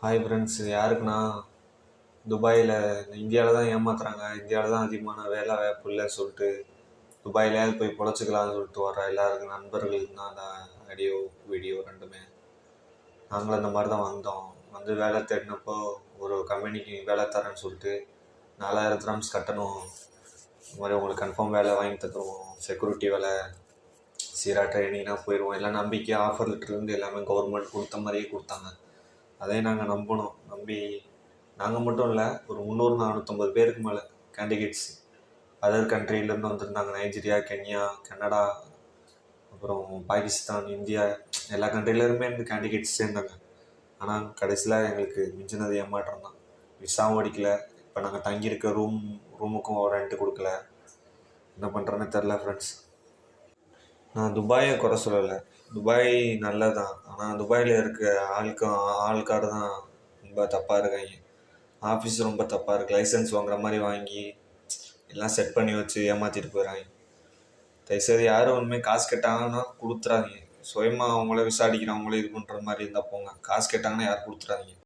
Hi friends, இது யாருக்குன்னா துபாயில் இந்தியாவில் தான் ஏமாத்துறாங்க. இந்தியாவில் தான் அதிகமான வேலை வாய்ப்பு இல்லைன்னு சொல்லிட்டு துபாயிலேயாவது போய் பொழைச்சிக்கலாம்னு சொல்லிட்டு வர எல்லாருக்கும் நண்பர்களுக்கு தான் அந்த ஆடியோ வீடியோ ரெண்டுமே. நாங்களும் அந்த மாதிரி தான் வந்தோம். வந்து வேலை தேடினப்போ ஒரு கம்பெனிக்கு வேலை தரேன்னு சொல்லிட்டு 4000 திரம்ஸ் கட்டணும், இந்த மாதிரி உங்களுக்கு கன்ஃபார்ம் வேலை வாங்கி தந்துடுவோம், செக்யூரிட்டி வேலை, சீராக ட்ரைனிங்னா போயிடுவோம், எல்லாம் நம்பிக்கை ஆஃபர் லெட்டர்லேருந்து எல்லாமே கவர்மெண்ட் கொடுத்த மாதிரியே கொடுத்தாங்க. அதே நாங்கள் நம்பினோம். நம்பி நாங்கள் மட்டும் இல்லை, ஒரு 300-450 பேருக்கு மேலே கேண்டிடேட்ஸ் அதர் கண்ட்ரிலேருந்து வந்திருந்தாங்க. நைஜீரியா, கென்யா, கனடா, அப்புறம் பாகிஸ்தான், இந்தியா, எல்லா கண்ட்ரிலேருமே இருந்து கேண்டிடேட்ஸ் சேர்ந்தாங்க. ஆனால் கடைசியில் எங்களுக்கு மிஞ்சினது ஏமாற்றம் தான். விசாவும் அடிக்கல. இப்போ நாங்கள் தங்கியிருக்க ரூமுக்கும் ரெண்ட்டு கொடுக்கல. என்ன பண்ணுறேன்னு தெரில ஃப்ரெண்ட்ஸ். நான் துபாயை குறை சொல்லலை, துபாய் நல்லது தான். ஆனால் துபாயில் இருக்க ஆள்கார் தான் ரொம்ப தப்பாக இருக்காங்க. ஆஃபீஸ் ரொம்ப தப்பாக இருக்குது. லைசன்ஸ் வாங்குற மாதிரி வாங்கி எல்லாம் செட் பண்ணி வச்சு ஏமாற்றிட்டு போயிடறாங்க. தயவுசெய்து யாரும் உண்மையாக காசு கேட்டாங்கன்னா கொடுத்துறாதீங்க. சுயமாக அவங்களே விசாரிக்கிறவங்களே இது பண்ணுற மாதிரி இருந்தால் போங்க. காசு கேட்டாங்கன்னா யாரும் கொடுத்துறாதீங்க.